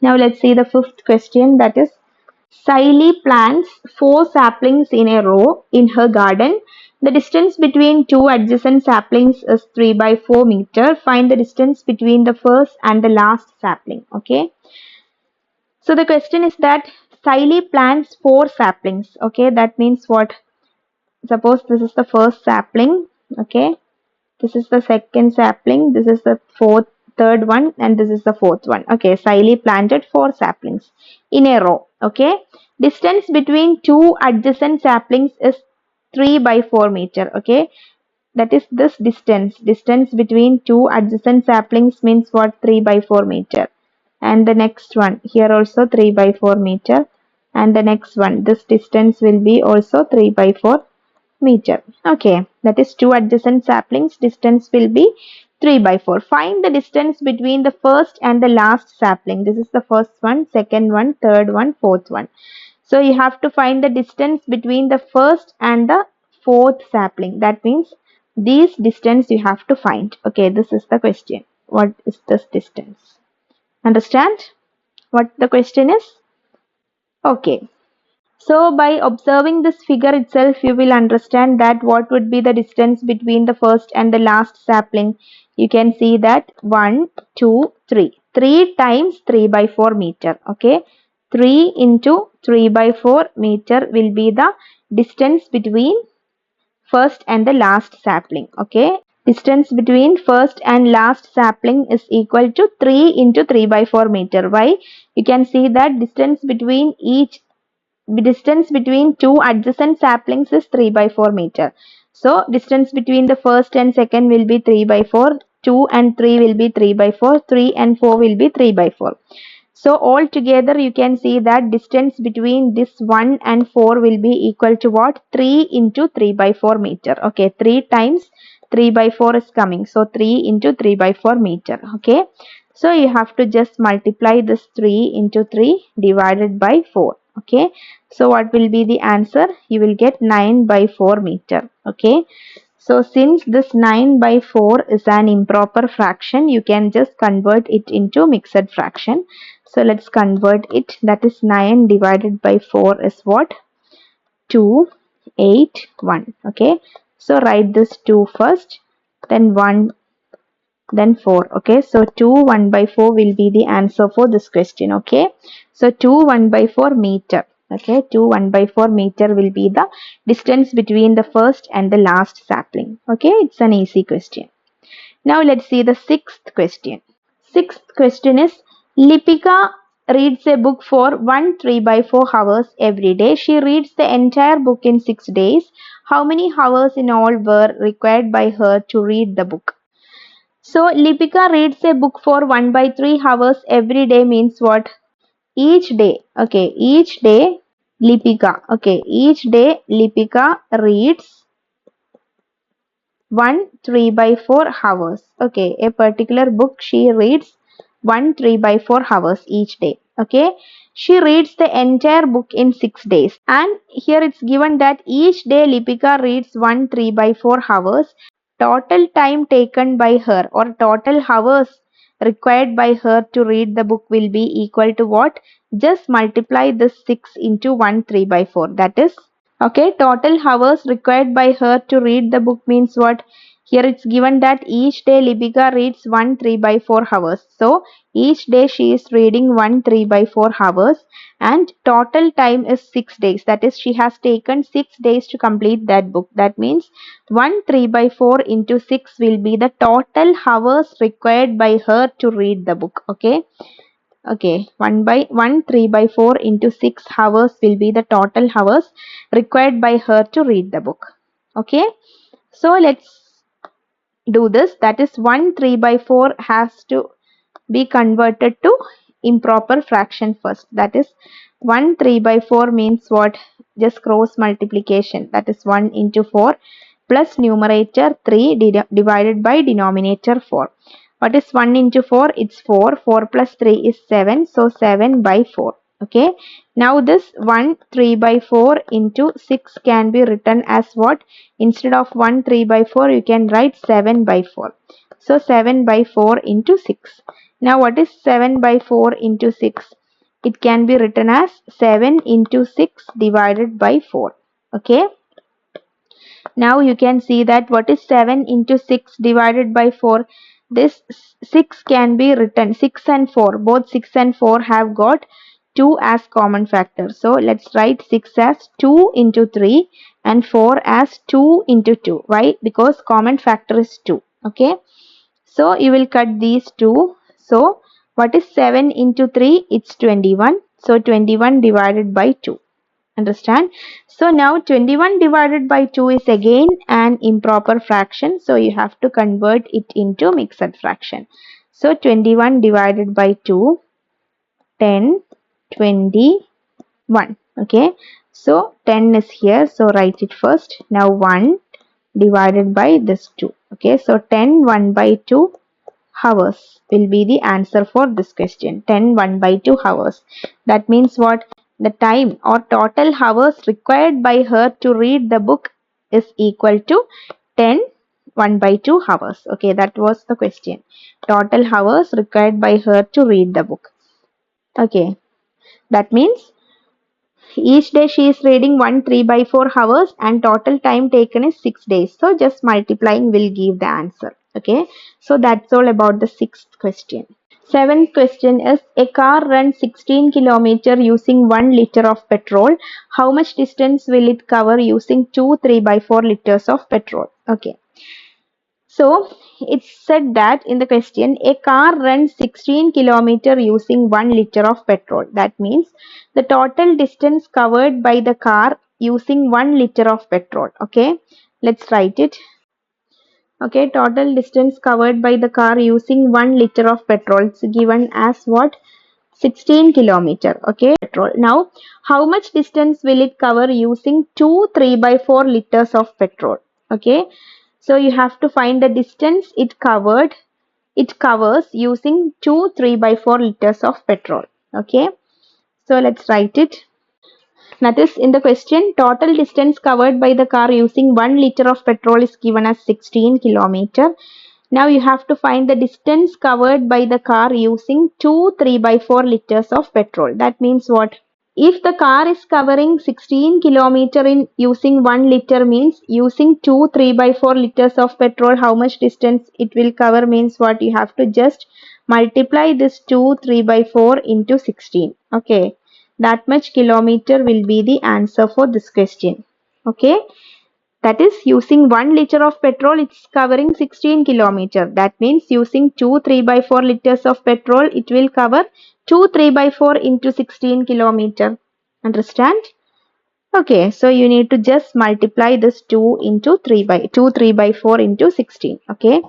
Now let's see the fifth question, that is Siley plants 4 saplings in a row in her garden. The distance between two adjacent saplings is 3 by 4 meter. Find the distance between the first and the last sapling. Okay. So the question is that Siley plants 4 saplings. Okay. That means what? Suppose this is the first sapling. Okay. This is the second sapling. This is the third one, and this is the fourth one. Okay, Siley planted 4 saplings in a row. Okay, distance between two adjacent saplings is 3 by 4 meter. Okay, that is this distance. Distance between two adjacent saplings means what? 3 by 4 meter. And the next one here also 3 by 4 meter. And the next one, this distance will be also 3 by 4 meter. Okay, that is two adjacent saplings. Distance will be 3 by 4. Find the distance between the first and the last sapling. This is the first one, second one, third one, fourth one. So you have to find the distance between the first and the fourth sapling. That means this distance you have to find. Okay, this is the question. What is this distance? Understand what the question is? Okay. So by observing this figure itself, you will understand that what would be the distance between the first and the last sapling. You can see that 1, 2, 3. 3 times 3 by 4 meter. Okay. 3 into 3 by 4 meter will be the distance between first and the last sapling. Okay. Distance between first and last sapling is equal to 3 into 3 by 4 meter. Why? You can see that distance between two adjacent saplings is 3 by 4 meter. So distance between the first and second will be 3 by 4. 2 and 3 will be 3 by 4. 3 and 4 will be 3 by 4. So all together you can see that distance between this 1 and 4 will be equal to what? 3 into 3 by 4 meter. Okay, 3 times 3 by 4 is coming. So 3 into 3 by 4 meter. Okay. So you have to just multiply this 3 into 3 divided by 4. Okay. So what will be the answer? You will get 9 by 4 meter. Okay. So since this 9 by 4 is an improper fraction, you can just convert it into mixed fraction. So let's convert it. That is 9 divided by 4 is what? 2, 8, 1. Okay. So write this 2 first, then 1, then 4. Okay. So 2, 1 by 4 will be the answer for this question. Okay. So 2, 1 by 4 meter. Okay. 2, 1 by 4 meter will be the distance between the first and the last sapling. Okay. It's an easy question. Now let's see the sixth question. Sixth question is Lipika reads a book for 1 3 by 4 hours every day. She reads the entire book in 6 days. How many hours in all were required by her to read the book? So Lipika reads a book for 1 by 3 hours every day means what? Each day. Okay, each day Lipika. Okay, each day Lipika reads 1 3 by 4 hours. Okay, a particular book she reads 1 3 by 4 hours each day. Okay, she reads the entire book in 6 days. And here it's given that each day Lipika reads 1 3 by 4 hours. Total time taken by her or total hours required by her to read the book will be equal to what? Just multiply this 6 into 1 3 by 4. That is okay, total hours required by her to read the book means what? Here it's given that each day Lipika reads 1 3 by 4 hours. So each day she is reading 1 3 by 4 hours and total time is 6 days. That is, she has taken 6 days to complete that book. That means 1 3 by 4 into 6 will be the total hours required by her to read the book. Okay. Okay, 1 3 by 4 into 6 hours will be the total hours required by her to read the book. Okay, so let's do this. That is 1 3 by 4 has to be converted to improper fraction first. That is 1 3 by 4 means what? Just cross multiplication. That is 1 into 4 plus numerator 3 divided by denominator 4. What is 1 into 4? It's 4. 4 plus 3 is 7. So 7 by 4. Okay. Now this 1 3 by 4 into 6 can be written as what? Instead of 1 3 by 4 you can write 7 by 4. So 7 by 4 into 6. Now what is 7 by 4 into 6? It can be written as 7 into 6 divided by 4. Okay. Now you can see that what is 7 into 6 divided by 4. This 6 can be written 6 and 4. Both 6 and 4 have got 2 as common factors. So let's write 6 as 2 into 3 and 4 as 2 into 2. Why? Because common factor is 2. Okay. So you will cut these two. So what is 7 into 3? It's 21. So 21 divided by 2. Understand? So now 21 divided by 2 is again an improper fraction. So you have to convert it into mixed fraction. So 21 divided by 2, 10, 21. Okay. So 10 is here. So write it first. Now 1 divided by this 2. Okay. So 10 1 by 2 hours will be the answer for this question. 10 1 by 2 hours. That means what? The time or total hours required by her to read the book is equal to 10 1 by 2 hours. Okay, that was the question. Total hours required by her to read the book. Okay, that means each day she is reading 1 3 by 4 hours and total time taken is 6 days. So just multiplying will give the answer. Okay, so that's all about the sixth question. Seventh question is, a car runs 16 kilometers using 1 liter of petrol. How much distance will it cover using 2 3 by 4 liters of petrol? Okay. So it's said that in the question, a car runs 16 kilometers using 1 liter of petrol. That means the total distance covered by the car using 1 liter of petrol. Okay. Let's write it. Okay, total distance covered by the car using 1 liter of petrol. It's given as what? 16 kilometer. Okay, petrol. Now, how much distance will it cover using 2 3 by 4 liters of petrol? Okay, so you have to find the distance it covers using 2 3 by 4 liters of petrol. Okay, so let's write it. That is, in the question, total distance covered by the car using 1 liter of petrol is given as 16 kilometer. Now you have to find the distance covered by the car using 2 3 by 4 liters of petrol. That means what? If the car is covering 16 kilometer in using 1 liter means using 2 3 by 4 liters of petrol, how much distance it will cover means what? You have to just multiply this 2 3 by 4 into 16. Okay. That much kilometer will be the answer for this question. Okay. That is, using 1 liter of petrol, it's covering 16 kilometer. That means using 2 3 by 4 liters of petrol, it will cover 2 3 by 4 into 16 kilometer. Understand? Okay, so you need to just multiply this 2 into 3 by 4 into 16. Okay.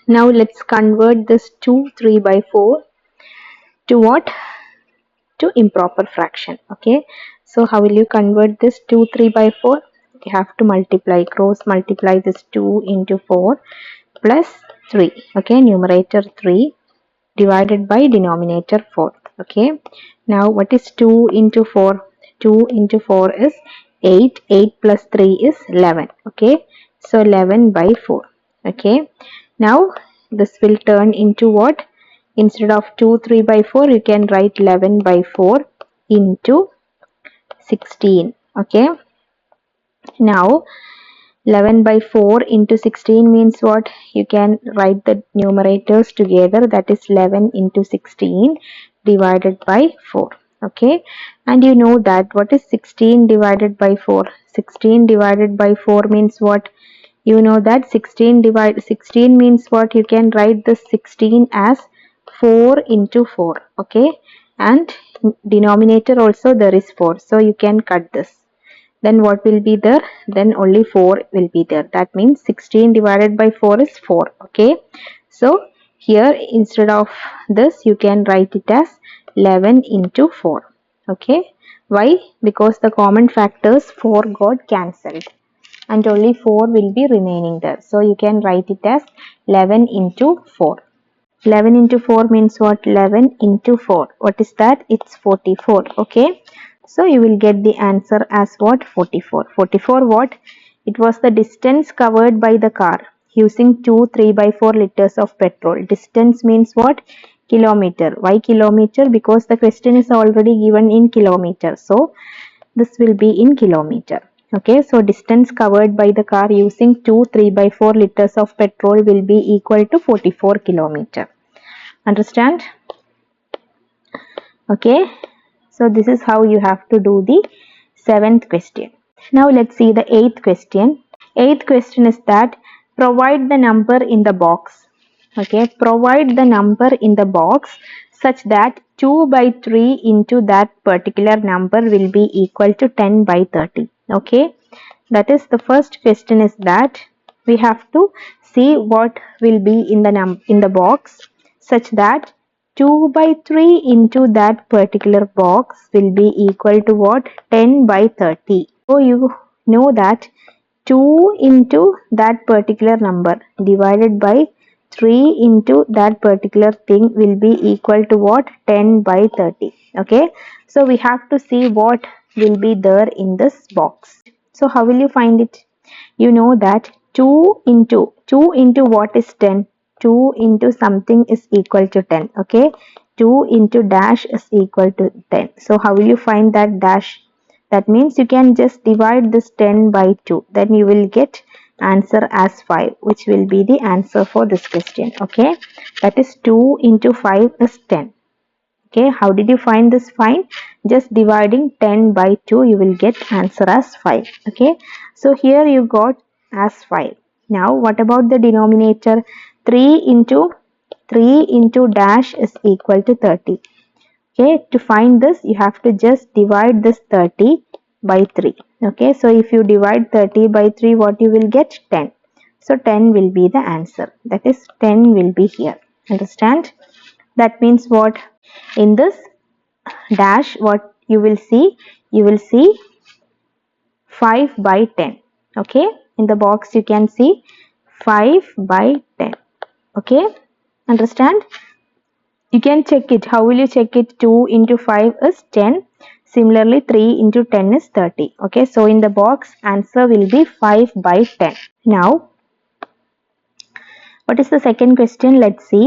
Now let's convert this 2 3 by 4 to what? To improper fraction. Okay, so how will you convert this 2 3 by 4? You have to cross multiply this 2 into 4 plus 3. Okay, numerator 3 divided by denominator 4. Okay, now what is 2 into 4? 2 into 4 is 8. 8 plus 3 is 11. Okay, so 11 by 4. Okay, now this will turn into what? Instead of 2 3 by 4, you can write 11 by 4 into 16. Okay, now 11 by 4 into 16 means what? You can write the numerators together, that is 11 into 16 divided by 4. Okay, and you know that what is 16 divided by 4? 16 divided by 4 means what? You know that 16 means what? You can write this 16 as 4 into 4. Okay, and denominator also there is 4, so you can cut this. Then what will be there? Then only 4 will be there. That means 16 divided by 4 is 4. Okay, so here instead of this you can write it as 11 into 4. Okay, why? Because the common factors 4 got cancelled and only 4 will be remaining there. So you can write it as 11 into 4. 11 into 4 means what? 11 into 4. What is that? It's 44. Okay. So you will get the answer as what? 44. 44 what? It was the distance covered by the car using two 3/4 liters of petrol. Distance means what? Kilometer. Why kilometer? Because the question is already given in kilometer. So this will be in kilometer. Okay, so distance covered by the car using two 3/4 liters of petrol will be equal to 44 kilometer. Understand? Okay, so this is how you have to do the 7th question. Now let's see the 8th question. 8th question is that provide the number in the box. Okay, provide the number in the box such that 2/3 into that particular number will be equal to 10/30. Okay, that is the first question is that we have to see what will be in the box such that 2/3 into that particular box will be equal to what? 10/30. So you know that 2 into that particular number divided by 3 into that particular thing will be equal to what? 10/30. Okay, so we have to see what will be there in this box. So how will you find it? You know that 2 into what is 10? 2 into something is equal to 10. Okay, 2 into dash is equal to 10. So how will you find that dash? That means you can just divide this 10 by 2. Then you will get answer as 5, which will be the answer for this question. Okay, that is 2 into 5 is 10. Okay, how did you find this? Find just dividing 10 by 2 you will get answer as 5. Okay, so here you got as 5. Now what about the denominator? 3 into dash is equal to 30. Okay, to find this you have to just divide this 30 by 3. Okay, so if you divide 30 by 3 what you will get? 10. So 10 will be the answer. That is 10 will be here. Understand? That means what? In this dash what you will see? You will see 5/10. Okay, in the box you can see 5/10. Okay, understand? You can check it. How will you check it? 2 into 5 is 10. Similarly 3 into 10 is 30. Okay, so in the box answer will be 5/10. Now what is the second question? Let's see.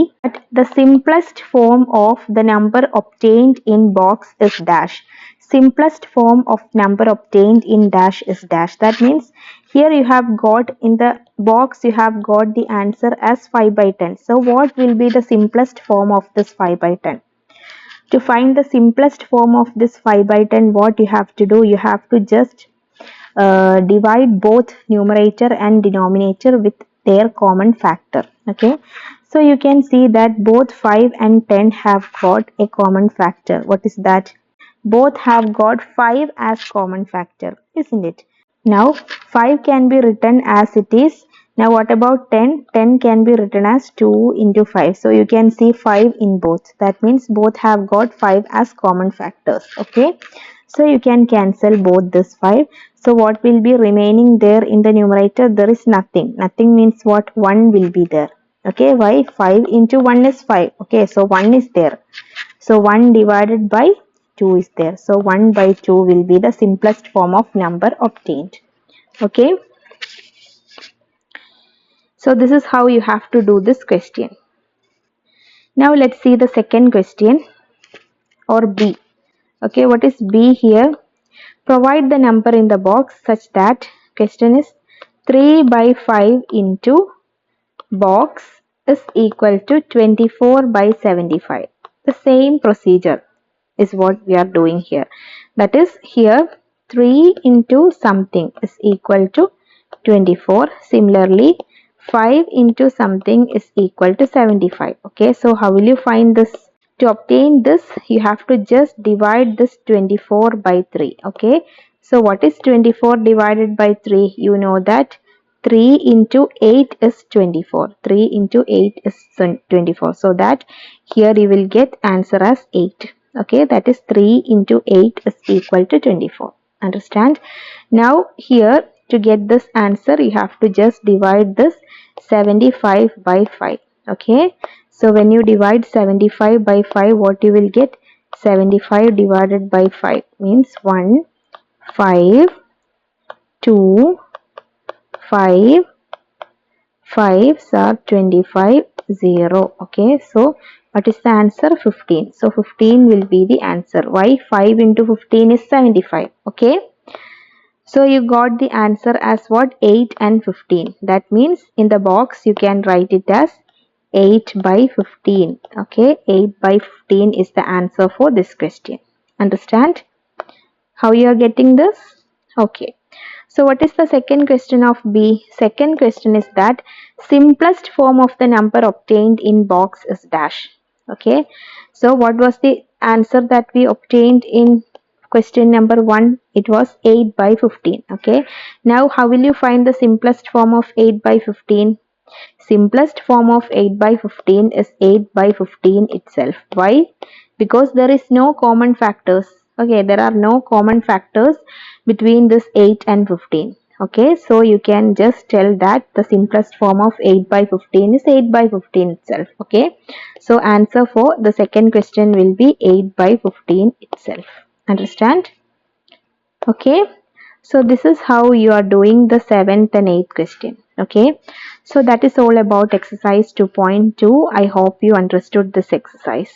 The simplest form of the number obtained in box is dash. Simplest form of number obtained in dash is dash. That means here you have got in the box you have got the answer as 5/10. So what will be the simplest form of this 5/10? To find the simplest form of this 5/10, what you have to do? You have to just divide both numerator and denominator with their common factor. Okay, so you can see that both 5 and 10 have got a common factor. What is that? Both have got 5 as common factor, isn't it? Now 5 can be written as it is. Now what about 10? 10 can be written as 2 into 5. So you can see 5 in both. That means both have got 5 as common factors. Okay, so you can cancel both this 5. So what will be remaining there in the numerator? There is nothing. Nothing means what? 1 will be there. Okay, why? 5 into 1 is 5. Okay, so 1 is there. So 1 divided by 2 is there. So 1/2 will be the simplest form of number obtained. Okay. So this is how you have to do this question. Now let's see the second question or B. Okay, what is B here? Provide the number in the box such that question is 3/5 into box is equal to 24/75. The same procedure is what we are doing here. That is here 3 into something is equal to 24. Similarly 5 into something is equal to 75. Okay, so how will you find this? To obtain this you have to just divide this 24 by 3. Okay, so what is 24 divided by 3? You know that 3 into 8 is 24. 3 into 8 is 24. So that here you will get answer as 8. Okay, that is 3 into 8 is equal to 24. Understand? Now here to get this answer you have to just divide this 75 by 5. Okay, So when you divide 75 by 5, what you will get? 75 divided by 5 means 1, 5, 2, 5, 5s are 25, 0. Okay, so what is the answer? 15. So 15 will be the answer. Why? 5 into 15 is 75. Okay. So you got the answer as what? 8 and 15. That means in the box you can write it as 8 by 15. Okay, 8 by 15 is the answer for this question. Understand how you are getting this? Okay. So what is the second question of B? Second question is that simplest form of the number obtained in box is dash. Okay. So what was the answer that we obtained in question number 1? It was 8 by 15. Okay. Now how will you find the simplest form of 8 by 15? Simplest form of 8 by 15 is 8 by 15 itself. Why? Because there is no common factors. Okay, there are no common factors between this 8 and 15. Okay, so you can just tell that the simplest form of 8 by 15 is 8 by 15 itself. Okay, so answer for the second question will be 8 by 15 itself. Understand? Okay, so this is how you are doing the 7th and 8th question. Okay, so that is all about exercise 2.2. I hope you understood this exercise.